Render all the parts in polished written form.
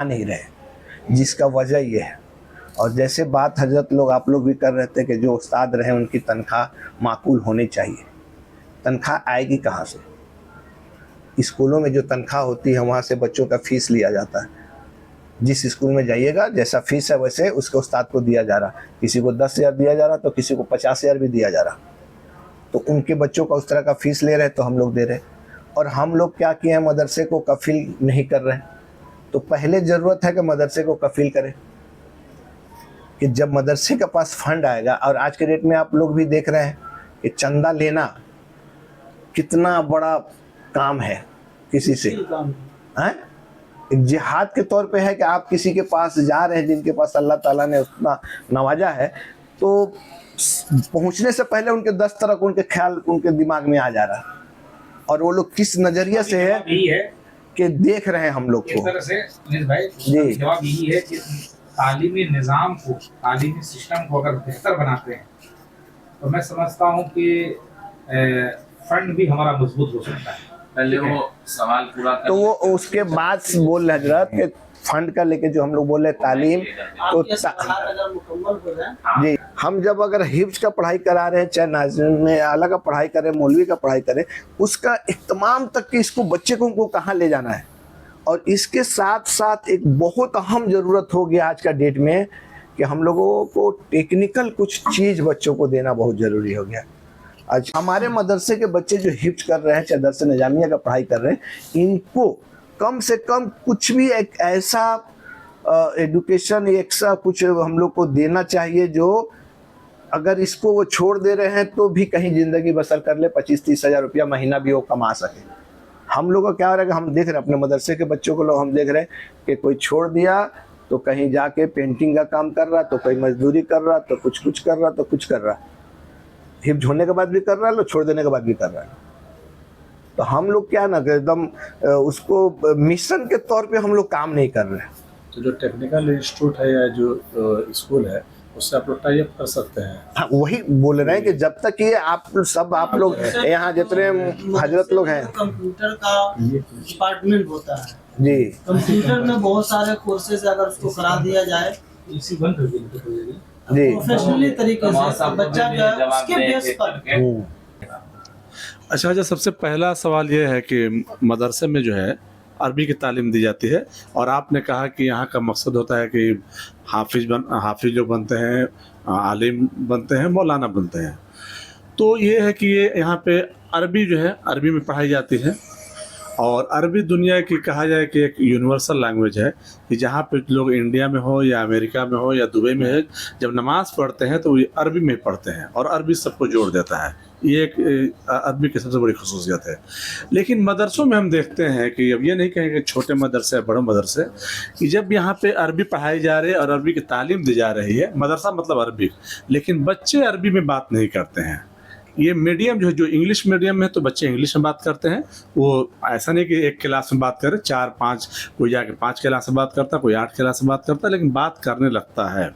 नहीं रहे, जिसका वजह ये है। और जैसे बात हजरत लोग आप लोग भी कर रहे थे कि जो उस्ताद रहे उनकी तनख्वाह माकूल होनी चाहिए। तनख्वाह आएगी कहाँ से? स्कूलों में जो तनख्वाह होती है वहाँ से बच्चों का फीस लिया जाता है। जिस स्कूल में जाइएगा जैसा फीस है वैसे उसके उस्ताद को दिया जा रहा। किसी को 10,000 दिया जा रहा तो किसी को 50,000 भी दिया जा रहा। तो उनके बच्चों का उस तरह का फीस ले रहे तो हम लोग दे रहे। और हम लोग क्या किए हैं, मदरसे को कफील नहीं कर रहे। तो पहले ज़रूरत है कि मदरसे को कफील करें, कि जब मदरसे के पास फंड आएगा। और आज के डेट में आप लोग भी देख रहे हैं कि चंदा लेना कितना बड़ा काम है किसी से, हैं? एक जिहाद के तौर पे है कि आप किसी के पास जा रहे हैं जिनके पास अल्लाह ताला ने उतना नवाजा है, तो पहुंचने से पहले उनके 10 तरह उनके ख्याल उनके दिमाग में आ जा रहा है। और वो लोग किस नजरिए से है कि देख रहे हैं हम लोग को। तरह से भाई जी जवाब यही है कि तालीमी निज़ाम को, तालीमी सिस्टम को अगर बेहतर बनाते हैं तो मैं समझता हूँ कि फंड भी हमारा मजबूत हो सकता है। पहले वो सवाल पूरा कर तो वो उसके बाद बोल रहे हजरत कि फंड का लेके जो हम लोग बोल रहे तालीम तो जी, हम जब अगर हिफ्ज का पढ़ाई करा रहे हैं, चाहे नाज़िम में आला का पढ़ाई करें, मौलवी का पढ़ाई करें, उसका इत्माम तक कि इसको बच्चे को हमको कहाँ ले जाना है। और इसके साथ साथ एक बहुत अहम ज़रूरत हो गया आज का डेट में कि हम लोगों को टेक्निकल कुछ चीज़ बच्चों को देना बहुत ज़रूरी हो गया। आज हमारे मदरसे के बच्चे जो हिफ्ज कर रहे हैं, चाहे दरस निजामिया का पढ़ाई कर रहे हैं, इनको कम से कम कुछ भी एक ऐसा एजुकेशन ऐसा कुछ हम लोग को देना चाहिए जो अगर इसको वो छोड़ दे रहे हैं तो भी कहीं ज़िंदगी बसर कर ले, 25-30 हज़ार रुपया महीना भी वो कमा सके। हम लोग का क्या हो रहा है कि हम देख रहे हैं अपने मदरसे के बच्चों को, लोग हम देख रहे हैं कि कोई छोड़ दिया तो कहीं जाके पेंटिंग का काम कर रहा, तो कोई मजदूरी कर रहा, तो कुछ कर रहा, तो कुछ कर रहा। हिफ्ज होने के बाद भी कर रहा है, लोग छोड़ देने के बाद भी कर रहा है। तो हम लोग क्या ना एकदम उसको मिशन के तौर पे हम लोग काम नहीं कर रहे हैं। तो जो टेक्निकल इंस्टीट्यूट है या जो स्कूल है उससे आप लोग टाई अप कर सकते हैं। हाँ, वही बोल रहे हैं कि जब तक ये आप लोग यहाँ जितने हजरत लोग हैं, कंप्यूटर का डिपार्टमेंट होता है जी, कंप्यूटर में बहुत सारे कोर्सेज अगर उसको करा दिया जाए जी, प्रोफेशनली तरीके से, बच्चा जो है उसके बेस पर। अच्छा, सबसे पहला सवाल ये है कि मदरसे में जो है अरबी की तालीम दी जाती है और आपने कहा कि यहाँ का मकसद होता है कि हाफिज जो बनते हैं, आलिम बनते हैं, मौलाना बनते हैं। तो ये है कि ये यहाँ पे अरबी जो है अरबी में पढ़ाई जाती है। और अरबी दुनिया की कहा जाए कि एक यूनिवर्सल लैंग्वेज है कि जहाँ पे लोग इंडिया में हो या अमेरिका में हो या दुबई में है, जब नमाज़ पढ़ते हैं तो ये अरबी में पढ़ते हैं और अरबी सबको जोड़ देता है। ये एक अरबी की सबसे बड़ी खुसूसियत है। लेकिन मदरसों में हम देखते हैं कि अब ये नहीं कहेंगे छोटे मदरसे या बड़े मदरसे, कि जब यहाँ पे अरबी पढ़ाई जा रही है और अरबी की तालीम दी जा रही है, मदरसा मतलब अरबी, लेकिन बच्चे अरबी में बात नहीं करते हैं। ये मीडियम जो इंग्लिश मीडियम है तो बच्चे इंग्लिश में बात करते हैं। वो ऐसा नहीं कि एक क्लास में बात करे, 4-5 कोई जाके 5 क्लास में बात करता, कोई 8 क्लास में बात करता, लेकिन बात करने लगता है।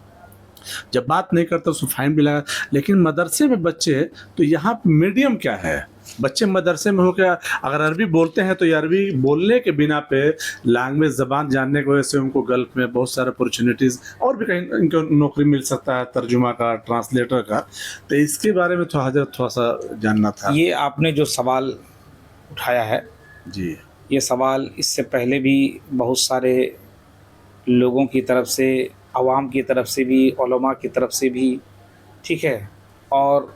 जब बात नहीं करता उसको फाइन भी लगा। लेकिन मदरसे में बच्चे, तो यहाँ मीडियम क्या है, बच्चे मदरसे में होकर अगर अरबी बोलते हैं तो ये अरबी बोलने के बिना पे लैंग्वेज ज़बान जानने की वजह से उनको गल्फ में बहुत सारे अपॉर्चुनिटीज़ और भी कहीं इनको नौकरी मिल सकता है, तर्जुमा का, ट्रांसलेटर का। तो इसके बारे में थोड़ा सा जानना था। ये आपने जो सवाल उठाया है जी, ये सवाल इससे पहले भी बहुत सारे लोगों की तरफ से, आवाम की तरफ से भी, उलमा की तरफ से भी, ठीक है, और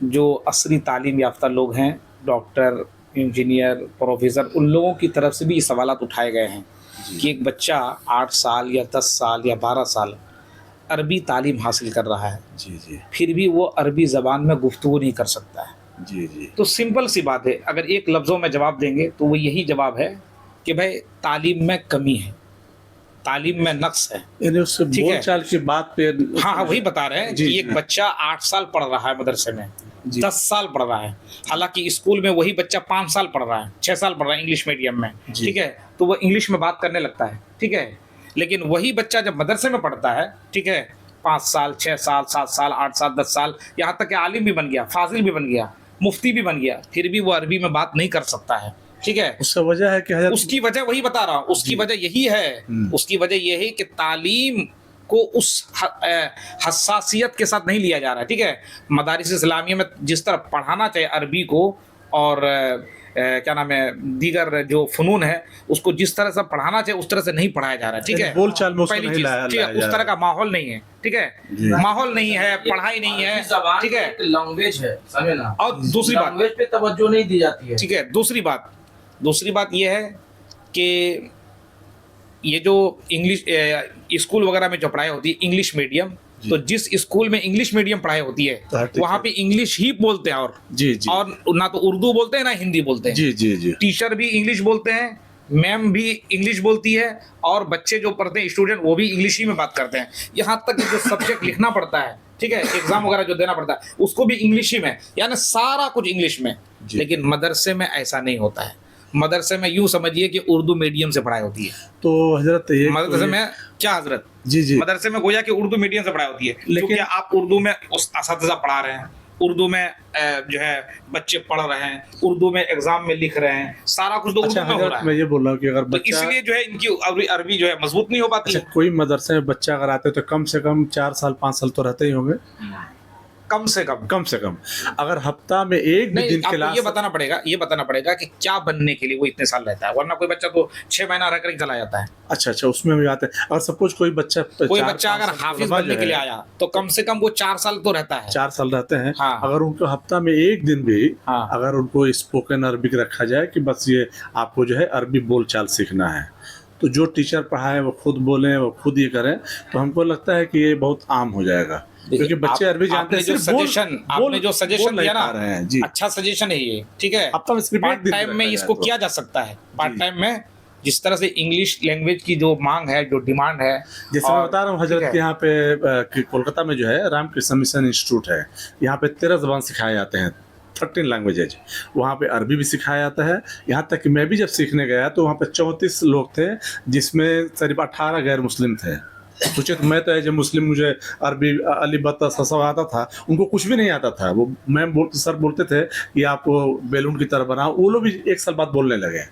जो असली तालीम याफ्ता लोग हैं, डॉक्टर, इंजीनियर, प्रोफेसर, उन लोगों की तरफ से भी ये सवालात उठाए गए हैं कि एक बच्चा 8 साल या 10 साल या 12 साल अरबी तालीम हासिल कर रहा है, जी, फिर भी वो अरबी ज़बान में गुफ्तगू नहीं कर सकता है। जी। तो सिंपल सी बात है, अगर एक लफ्ज़ों में जवाब देंगे तो वो यही जवाब है कि भाई तालीम में कमी है, तालीम में नक्स है। यानी उससे बोलचाल की बात पे हाँ, वही बता रहे हैं कि एक बच्चा 8 साल पढ़ रहा है मदरसे में, 10 साल पढ़ रहा है, हालांकि स्कूल में वही बच्चा 5 साल पढ़ रहा है, 6 साल पढ़ रहा है इंग्लिश मीडियम में, ठीक है, तो वो इंग्लिश में बात करने लगता है, ठीक है। लेकिन वही बच्चा जब मदरसे में पढ़ता है, ठीक है, 5 साल, 6 साल, 7 साल, 8 साल, 10 साल, यहाँ तक कि आलिम भी बन गया, फाजिल भी बन गया, मुफ्ती भी बन गया, फिर भी वो अरबी में बात नहीं कर सकता है। ठीक है। उसका वजह है कि हजरत उसकी वजह वही बता रहा हूँ, उसकी वजह यही है, उसकी वजह यह है कि तालीम को उस हसासियत के साथ नहीं लिया जा रहा है, ठीक है। मदारिस इस्लामिया में जिस तरह पढ़ाना चाहिए अरबी को और क्या नाम है दीगर जो फनून है उसको जिस तरह से पढ़ाना चाहिए उस तरह से नहीं पढ़ाया जा रहा है, ठीक है। बोलचाल में उसको पहली नहीं चीज, लाया ठीक है, उस तरह का माहौल नहीं है, ठीक है, माहौल नहीं है, पढ़ाई नहीं है, ठीक है। लैंग्वेज है, समझे ना। और दूसरी बात, लैंग्वेज पे तवज्जो नहीं दी जाती है, ठीक है। दूसरी बात यह है कि ये जो इंग्लिश स्कूल वगैरह में जो पढ़ाई होती है इंग्लिश मीडियम, तो जिस स्कूल में इंग्लिश मीडियम पढ़ाई होती है वहाँ पे इंग्लिश ही बोलते हैं, और जी जी, और ना तो उर्दू बोलते हैं ना हिंदी बोलते हैं। जी जी जी, टीचर भी इंग्लिश बोलते हैं, मैम भी इंग्लिश बोलती है, और बच्चे जो पढ़ते हैं स्टूडेंट वो भी इंग्लिश ही में बात करते हैं। यहाँ तक कि जो सब्जेक्ट लिखना पड़ता है, ठीक है, एग्जाम वगैरह जो देना पड़ता है उसको भी इंग्लिश ही में, यानी सारा कुछ इंग्लिश में। लेकिन मदरसे में ऐसा नहीं होता है। मदरसे में यूं समझिए कि उर्दू मीडियम से पढ़ाई होती है। तो हजरत ये मदरसे में क्या हजरत, जी जी, मदरसे में गोया कि उर्दू मीडियम से पढ़ाई होती है, लेकिन क्योंकि आप उर्दू में असातिज़ा पढ़ा रहे हैं, उर्दू में जो है बच्चे पढ़ रहे हैं, उर्दू में एग्जाम में लिख रहे हैं, सारा कुछ तो उर्दू अच्छा में हो हजरत रहा है। मैं ये बोल रहा हूँ कि अगर तो बच्चा, इसलिए जो है इनकी अरबी जो है मजबूत नहीं हो पाती अच्छा है। कोई मदरसे में बच्चा अगर आते तो कम से कम 4 साल 5 साल तो रहते ही होंगे, कम से कम अगर हफ्ता में एक भी नहीं, दिन आपको क्लास, ये बताना पड़ेगा कि क्या बनने के लिए वो इतने साल रहता है, वरना कोई बच्चा तो 6 महीना रह कर चला जाता है। अच्छा उसमें भी आते हैं। और सपोज कोई बच्चा अगर हाफिज बनने के लिए आया तो कम से कम वो 4 साल तो रहता है, 4 साल रहते हैं। हाँ। अगर उनको हफ्ता में एक दिन भी हाँ। अगर उनको स्पोकन अरबिक रखा जाए कि बस ये आपको जो है अरबी बोलचाल सीखना है, तो जो टीचर पढ़ाए वो खुद बोलें, वो खुद ये करें, तो हमको लगता है कि ये बहुत आम हो जाएगा, क्योंकि बच्चे अरबी जानते हैं। आपने जो सजेशन दिया ना, जी, अच्छा सजेशन है ये, ठीक है। अब तो पार्ट टाइम में इसको किया जा सकता है, पार्ट टाइम में जिस तरह से इंग्लिश लैंग्वेज की जो मांग है, जो डिमांड है, जैसे मैं बता रहा हूँ हजरत के यहाँ पे कोलकाता में जो है रामकृष्ण मिशन इंस्टीट्यूट है, यहाँ पे 13 ज़बान सिखाए जाते हैं, 13 लैंग्वेजेज। वहाँ पे अरबी भी सिखाया जाता है। यहाँ तक कि मैं भी जब सीखने गया तो वहाँ पे 34 लोग थे, जिसमें करीब 18 गैर मुस्लिम थे। सोचे तो मैं तो एज ए मुस्लिम मुझे अरबी अली बत्ता सब आता था, उनको कुछ भी नहीं आता था। वो मैम सर बोलते थे कि आप बैलून की तरह बनाओ, वो लोग भी 1 साल बाद बोलने लगे।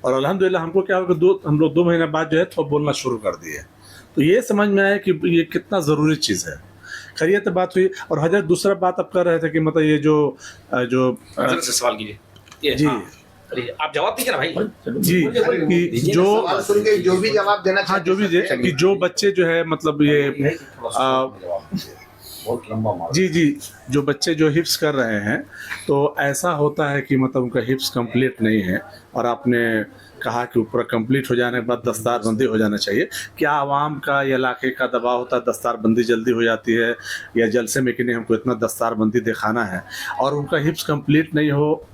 और अल्हम्दुलिल्लाह हमको क्या हुआ कि हम लोग 2 महीने बाद जो है तो बोलना शुरू कर दिए। तो ये समझ में आया कि ये कितना ज़रूरी चीज़ है। खैरियत तो बात हुई। और हजरत दूसरा बात आप कर रहे थे कि मतलब ये जो हजरत से सवाल कीजिए जी, आप जवाब दीजिए ना भाई जी, कि जो भी जवाब देना, हाँ जो भी कि जो बच्चे जो है मतलब ये जी जो बच्चे जो हिफ्स कर रहे हैं, तो ऐसा होता है कि मतलब उनका हिफ्स कंप्लीट नहीं है, और आपने कहा कि ऊपर कंप्लीट हो जाने के बाद दस्तारबंदी हो जाना चाहिए। क्या आवाम का या इलाके का दबाव होता है दस्तारबंदी जल्दी हो जाती है, या जलसे में कि नहीं हमको इतना दस्तारबंदी दिखाना है, और उनका हिफ्स कंप्लीट नहीं हो,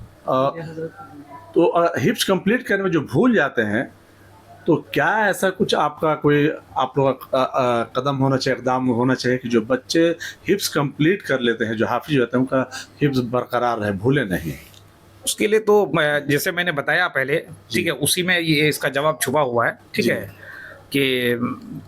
तो हिप्स कंप्लीट करने में जो भूल जाते हैं, तो क्या ऐसा कुछ आपका कोई आप लोग कदम होना चाहिए, इकदाम होना चाहिए कि जो बच्चे हिप्स कंप्लीट कर लेते हैं, जो हाफिज होते हैं, उनका हिप्स बरकरार रहे, भूले नहीं? उसके लिए तो जैसे मैंने बताया पहले, ठीक है, उसी में ये इसका जवाब छुपा हुआ है, ठीक है, कि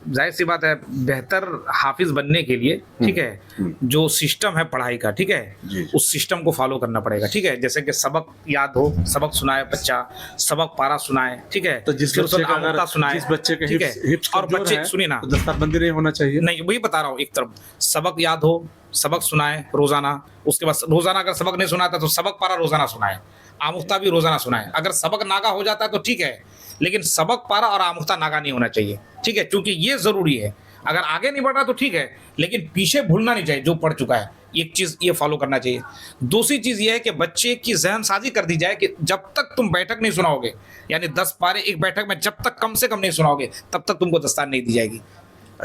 जाहिर सी बात है बेहतर हाफिज बनने के लिए, ठीक है, जो सिस्टम है पढ़ाई का, ठीक है, उस सिस्टम को फॉलो करना पड़ेगा, ठीक है। जैसे कि सबक याद हो, सबक सुनाए बच्चा, सबक पारा सुनाए, ठीक है, तो जिस बच्चे का अगर सुनाए, जिस बच्चे के हिप्स और बच्चे सुनिए ना, दस्तारबंदी नहीं होना चाहिए। नहीं, वही बता रहा हूँ, एक तरफ सबक याद हो, सबक सुनाए रोजाना, उसके बाद रोजाना अगर सबक नहीं सुनाता तो सबक पारा रोजाना सुनाए, आमुख्ता भी रोजाना सुनाए। अगर सबक नागा हो जाता है तो ठीक है, लेकिन सबक पारा और आमुख्ता नागा नहीं होना चाहिए, ठीक है, क्योंकि ये जरूरी है। अगर आगे नहीं बढ़ रहा तो ठीक है, लेकिन पीछे भूलना नहीं चाहिए जो पढ़ चुका है। एक चीज ये फॉलो करना चाहिए। दूसरी चीज ये है कि बच्चे की जहनसाजी कर दी जाए कि जब तक तुम बैठक नहीं सुनाओगे, यानी 10 पारे एक बैठक में जब तक कम से कम नहीं सुनाओगे, तब तक तुमको दस्तार नहीं दी जाएगी।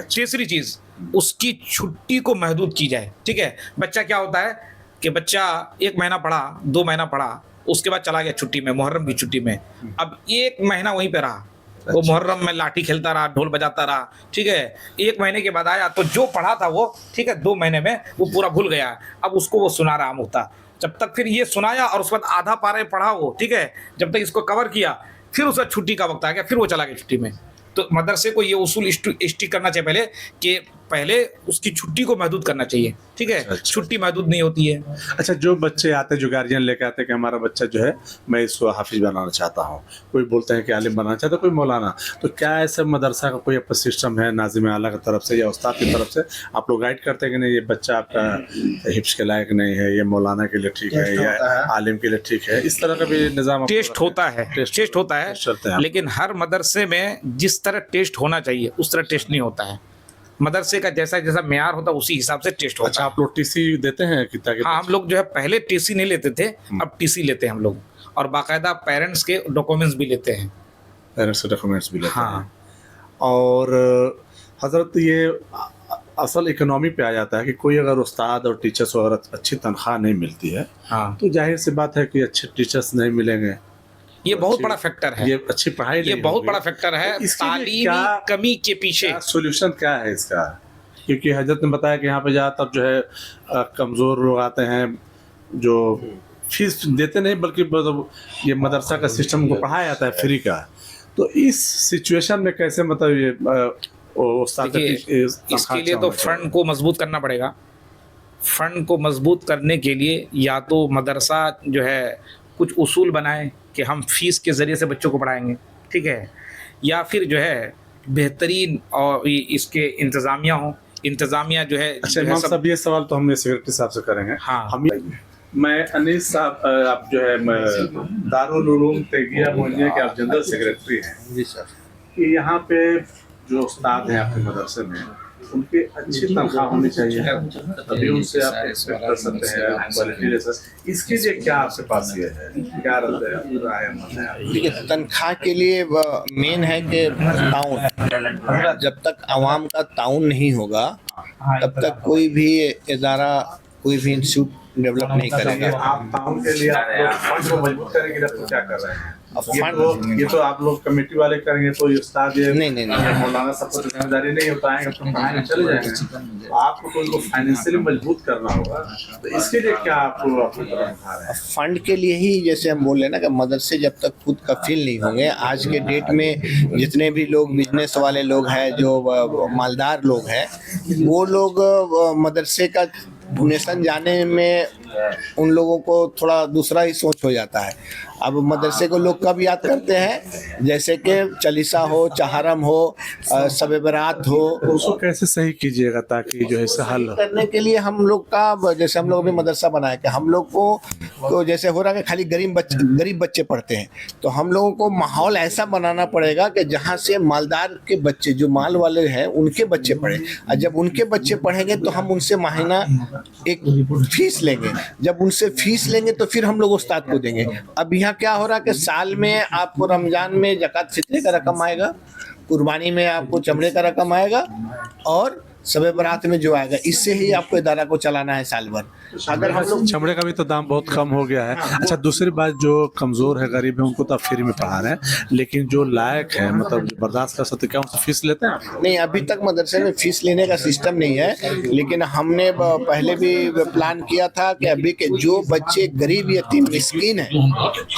तीसरी चीज, उसकी छुट्टी को महदूद की जाए, ठीक है। बच्चा क्या होता है कि बच्चा 1 महीना पढ़ा, 2 महीना पढ़ा, उसके बाद चला गया छुट्टी में, मुहर्रम की छुट्टी में, अब 1 महीना वहीं पे रहा, वो मुहर्रम में लाठी खेलता रहा, ढोल बजाता रहा, ठीक है। 1 महीने के बाद आया तो जो पढ़ा था वो, ठीक है, 2 महीने में वो पूरा भूल गया। अब उसको वो सुना रहा मुफ्ता, जब तक फिर ये सुनाया और उसके बाद आधा पारे पढ़ा वो, ठीक है, जब तक इसको कवर किया, फिर उसका छुट्टी का वक्त आ गया, फिर वो चला गया छुट्टी में। तो मदरसे को ये उसूल स्टिक करना चाहिए पहले कि पहले उसकी छुट्टी को महदूद करना चाहिए, ठीक है। अच्छा। छुट्टी महदूद नहीं होती है। अच्छा, जो बच्चे आते हैं, जो गार्जियन लेके आते हैं कि हमारा बच्चा जो है मैं इसको हाफिज बनाना चाहता हूँ, कोई बोलते हैं कि आलिम बनाना चाहता है, कोई मौलाना, तो क्या ऐसे मदरसा का कोई आपका सिस्टम है नाज़िम आला की तरफ से या उस्ताद की तरफ से आप लोग गाइड करते हैं कि नहीं ये बच्चा आपका हिफ्स के लायक नहीं है, ये मौलाना के लिए ठीक है या आलिम के लिए ठीक है, इस तरह का भी निज़ाम आपको टेस्ट होता है, टेस्ट होता है, चलते हैं। लेकिन हर मदरसे में जिस तरह टेस्ट होना चाहिए उस तरह टेस्ट नहीं होता है। मदरसे का जैसा जैसा मेयार होता है उसी हिसाब से टेस्ट होता अच्छा, है। आप लोग टीसी देते हैं कि ताकि हाँ, हम लोग जो है पहले टीसी नहीं लेते थे, अब टीसी लेते हैं हम लोग, और बाकायदा पेरेंट्स के डॉक्यूमेंट्स भी लेते हैं। पेरेंट्स डॉक्यूमेंट्स भी लेते हाँ। हैं। और हजरत ये असल इकोनॉमी पे आ जाता है कि कोई अगर उस्ताद और टीचर्स को अगर अच्छी तनख्वाह नहीं मिलती है हाँ, तो जाहिर सी बात है कि अच्छे टीचर्स नहीं मिलेंगे, ये बहुत बड़ा फैक्टर है, ये अच्छी पढ़ाई ये नहीं बहुत होगी। बड़ा फैक्टर है तो इसके लिए तालीमी क्या- कमी के पीछे। क्या सोल्यूशन क्या है इसका? क्योंकि हजरत ने बताया कि यहाँ पे ज़्यादातर जो है कमज़ोर लोग आते हैं जो फीस देते नहीं, बल्कि मतलब ये मदरसा का सिस्टम को पढ़ाया जाता है फ्री का। तो इस सिचुएशन में कैसे मतलब ये उस्ताद का देखिए, तनख्वाह इसके लिए अच्छा तो होना चाहिए? फंड को मजबूत करना पड़ेगा। फंड को मजबूत करने के लिए या तो मदरसा जो है कुछ उसूल बनाए कि हम फीस के ज़रिए से बच्चों को पढ़ाएंगे, ठीक है, या फिर जो है बेहतरीन और इसके इंतज़ामिया हो, इंतज़ामिया जो है अच्छा जो है इमाम सब- साहब, ये सवाल तो हमने सेक्रेटरी साहब से करेंगे। हाँ। हम मैं अनीस साहब, आप जो है दारुल उलूम तेगिया मोहनिया के आप जनरल सेक्रेटरी हैं जी सर। कि यहाँ पे जो उस्ताद हैं आपके मदरसे में उनकी अच्छी तनख्वाह होनी चाहिए, तभी उनसे आप एक्सपेक्ट कर सकते हैं क्वालिटी जैसा। इसके लिए क्या आपके पास ये है, क्या राय है? देखिए, तनख्वाह के लिए मेन है कि ताउन, जब तक आवाम का ताउन नहीं होगा तब तक कोई भी इदारा, कोई भी इंस्टीट्यूट डेवलप नहीं करेगा। आप ताउन के लिए आप लोग फंड को मजबूत करेंगे, जब तो क्या कर रहे हैं? अब ये तो आप लोग कमेटी वाले करेंगे, तो ये उस्ताद ये नहीं। मौलाना सबको तो जिम्मेदारी नहीं होता है, अपने पढ़ाई में चले जाएंगे। आपको तो उनको फाइनेंशियली मजबूत करना होगा, तो इसके लिए क्या आपको अपनी तरफ उठा रहे हैं? फंड के लिए ही, जैसे हम बोले ना कि मदरसे जब तक खुद कफील नहीं होंगे, आज के डेट में जितने भी लोग बिजनेस वाले लोग हैं, जो मालदार लोग हैं, वो लोग मदरसे का डोनेशन जाने में उन लोगों को थोड़ा दूसरा ही सोच हो जाता है। अब मदरसे को लोग कब याद करते हैं, जैसे कि चालीसा हो, चहारम हो, शब बरात हो। तो उसको कैसे सही कीजिएगा ताकि जो है इससे हल हो? करने के लिए हम लोग का, जैसे हम लोग भी मदरसा बनाया कि हम लोग को जैसे हो रहा है कि खाली गरीब बच्चे पढ़ते हैं, तो हम लोगों को माहौल ऐसा बनाना पड़ेगा कि जहाँ से मालदार के बच्चे, जो माल वाले हैं, उनके बच्चे पढ़े। और जब उनके बच्चे पढ़ेंगे तो हम उनसे महीना एक फीस लेंगे, जब उनसे फीस लेंगे तो फिर हम लोग उस्ताद को देंगे। अब यहाँ क्या हो रहा है कि साल में आपको रमजान में ज़कात फित्रे का रकम आएगा, कुर्बानी में आपको चमड़े का रकम आएगा, और शब बरात में जो आएगा, इससे ही आपको इदारा को चलाना है साल भर। अगर हम लोग चमड़े का भी तो दाम बहुत कम हो गया है। अच्छा, दूसरी बात, जो कमज़ोर है, गरीब है, उनको तो आप फ्री में पढ़ा रहे हैं, लेकिन जो लायक है, मतलब जो बर्दाश्त कर सकते, क्या उनसे फीस लेते हैं आप? नहीं, अभी तक मदरसे में फीस लेने का सिस्टम नहीं है, लेकिन हमने पहले भी प्लान किया था कि अभी के जो बच्चे गरीब यतीम मिस्कीन हैं,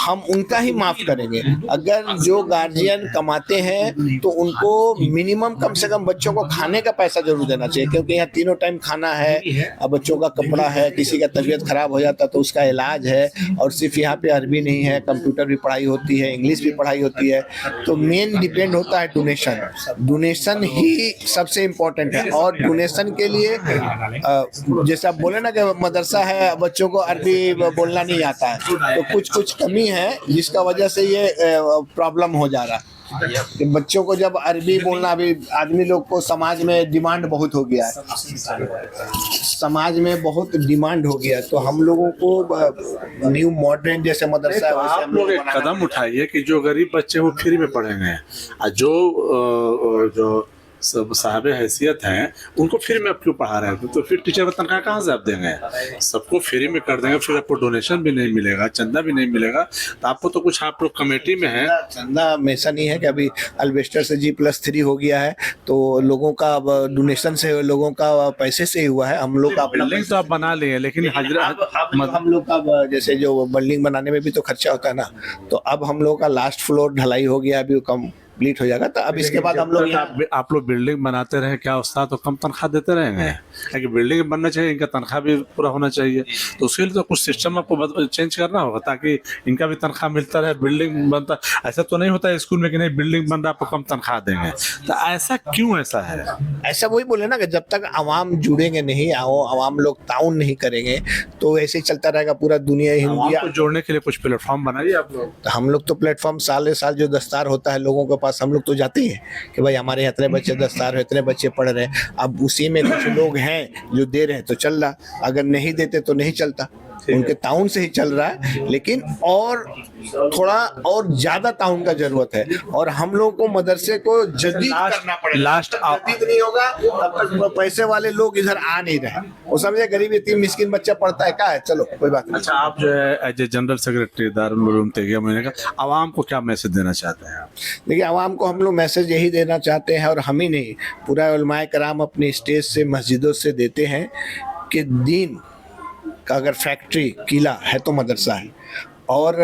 हम उनका ही माफ़ करेंगे। अगर जो गार्जियन कमाते हैं तो उनको मिनिमम कम से कम बच्चों को खाने का पैसा जरूर देना चाहिए, क्योंकि यहाँ तीनों टाइम खाना है, अब बच्चों का कपड़ा है, किसी का तबीयत खराब हो जाता तो उसका इलाज है, और सिर्फ यहाँ पे अरबी नहीं है, कंप्यूटर भी पढ़ाई होती है, इंग्लिश भी पढ़ाई होती है। तो मेन डिपेंड होता है डोनेशन ही सबसे इम्पोर्टेंट है। और डोनेशन के लिए जैसे आप बोले ना कि मदरसा है, बच्चों को अरबी बोलना नहीं आता है, तो कुछ कमी है जिसका वजह से ये प्रॉब्लम हो जा रहा है कि बच्चों को जब अरबी बोलना, अभी आदमी लोग को समाज में डिमांड बहुत हो गया है, समाज में बहुत डिमांड हो गया है, तो हम लोगों को न्यू मॉडर्न जैसे मदरसा है वैसे आप हम लोग लोग एक कदम उठाइए कि जो गरीब बच्चे वो फ्री में पढ़ेंगे, और जो सब साहब हैसियत हैं उनको फ्री में आप क्यों पढ़ा रहे हैं? तो फिर टीचर का तनख्वाह कहाँ से आप देंगे? सबको फ्री में कर देंगे, फिर आपको डोनेशन भी नहीं मिलेगा, चंदा भी नहीं मिलेगा। तो आपको तो कुछ, आप लोग कमेटी में हैं, चंदा में ऐसा नहीं है कि अभी अल्बेस्टर से G+3 हो गया है तो लोगों का डोनेशन से, लोगों का पैसे से ही हुआ है। हम लोग का अपना बिल्डिंग तो आप बना लिए, लेकिन हम लोग का जैसे जो बिल्डिंग बनाने में भी तो खर्चा होता है ना, तो अब हम लोग का लास्ट फ्लोर ढलाई हो गया, अभी कम कंप्लीट हो जाएगा। तो अब इसके बाद हम लोग यहाँ आप लोग बिल्डिंग बनाते रहे, क्या उस्ताद तो कम तनख्वाह देते रहेंगे? क्योंकि बिल्डिंग बनना चाहिए, इनका तनख्वाह भी पूरा होना चाहिए, तो उसके लिए तो कुछ सिस्टम आपको चेंज करना होगा ताकि इनका भी तनख्वाह मिलता रहे, बिल्डिंग बनता। ऐसा तो नहीं होता है स्कूल में कि नहीं बिल्डिंग बन रहा आपको कम तनख्वाह देंगे, तो ऐसा क्यों ऐसा है? ऐसा वही बोले ना कि जब तक आवाम जुड़ेंगे नहीं, आवाम लोग ताउन नहीं करेंगे तो ऐसे ही चलता रहेगा पूरा दुनिया आवाम इंडिया। को जोड़ने के लिए कुछ प्लेटफॉर्म बनाइए आप लोग। तो हम लोग तो प्लेटफॉर्म साल साल जो दस्तार होता है लोगों के पास, हम लोग तो जाते हैं कि भाई हमारे यहाँ इतने बच्चे दस्तार है, इतने बच्चे पढ़ रहे हैं। अब उसी में कुछ लोग हैं जो दे रहे हैं तो चल रहा, अगर नहीं देते तो नहीं चलता। उनके ताउन से ही चल रहा है, लेकिन और थोड़ा और ज्यादा ताउन का जरूरत है। और हम लोगों को मदरसे को जदीद करना पड़ेगा। लास्ट जदीद नहीं होगा तब तक पैसे वाले लोग इधर आ नहीं रहे। वो समझे गरीब यतीम मिस्किन बच्चा पढ़ता है, क्या है, चलो कोई बात नहीं। अच्छा, आप जो है as a general secretary Darul Uloom Tegiya महीने का, आवाम को क्या मैसेज देना चाहते हैं आप? देखिए, आवाम को हम लोग मैसेज यही देना चाहते हैं, और हम ही नहीं, पूरा उलमाए कराम अपनी स्टेज से मस्जिदों से देते हैं कि दीन का अगर फैक्ट्री किला है तो मदरसा है। और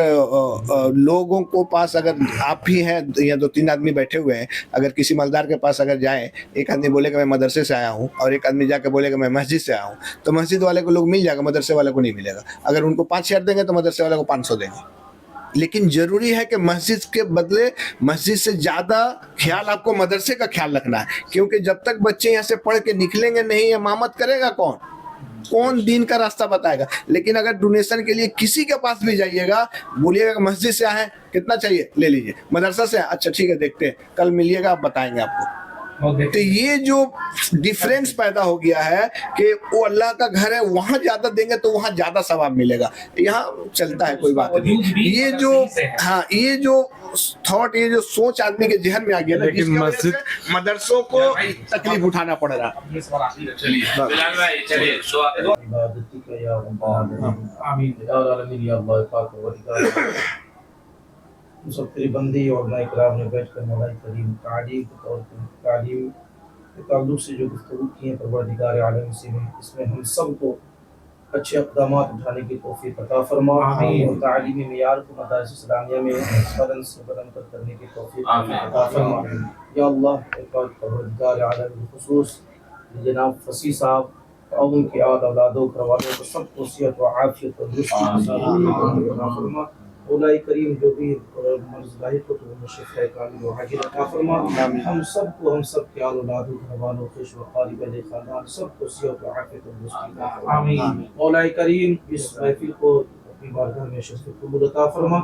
लोगों को पास अगर आप ही हैं या 2-3 आदमी बैठे हुए हैं, अगर किसी मालदार के पास अगर जाए, एक आदमी बोलेगा मैं मदरसे से आया हूँ और एक आदमी जाके बोलेगा मैं मस्जिद से आया हूँ, तो मस्जिद वाले को लोग मिल जाएगा, मदरसे वाले को नहीं मिलेगा। अगर उनको 5,000 देंगे तो मदरसे वाले को 500 देंगे। लेकिन जरूरी है कि मस्जिद के बदले मस्जिद से ज़्यादा ख्याल आपको मदरसे का ख्याल रखना है, क्योंकि जब तक बच्चे यहाँ से पढ़ के निकलेंगे नहीं, इमामत करेगा कौन दीन का रास्ता बताएगा। लेकिन अगर डोनेशन के लिए किसी के पास भी जाइएगा, बोलिएगा कि मस्जिद से आए, कितना चाहिए ले लीजिए, मदरसा से, अच्छा ठीक है देखते हैं, कल मिलिएगा, आप बताएंगे आपको। तो ये जो डिफरेंस पैदा हो गया है कि वो अल्लाह का घर है, वहां ज्यादा देंगे तो वहां ज्यादा सवाब मिलेगा, यहाँ चलता है, कोई बात नहीं। ये जो हाँ, ये जो थॉट, ये जो सोच आदमी के जहन में आ गया, लेकिन मस्जिद मदरसों को तकलीफ उठाना पड़ रहा है। सब तेरी बंदी और मैं इकराम में बैठ कर मौला करीम तालीम और तालीम के ताल्लुक से जो गुफ्तगू की है परवरदिगार आलम से, इसमें हम सब को अच्छे इक़दाम उठाने की तौफीक अता फरमा और तालीमी मेयार को मदारिस इस्लामिया में बदन से बदन पर करने की तौफीक अता फरमा। या अल्लाह, परवरदिगार आलम खुसूस जनाब फसी साहब और उनके औलादों घरवालों को सबको सेहत व आफियत और फरमा। मौला करीम जो भी मर्ज़ लाहिक हो तो शिफ़ा कामिल व हाजिर अता फरमा। हम सबको, हम सब के औलादों घरवालों खुश व क़रीब अहले ख़ानदान सबको सेहत व आफियत और फरमा। आमीन। मौला करीम इस महफ़िल को अपनी बारगाह में शफ़ी कबूल अता फरमा,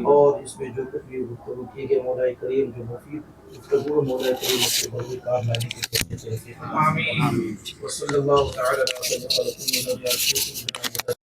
और इसमें जो कुछ भी गुफ्तगू की गई मौला करीम जो मुफीद गुफ्तगू, मौला करीम उसके बड़ी कारनामे की तौफ़ीक़ अता फरमा। आमीन। व सल्लल्लाहु तआला अलैहि व सल्लम।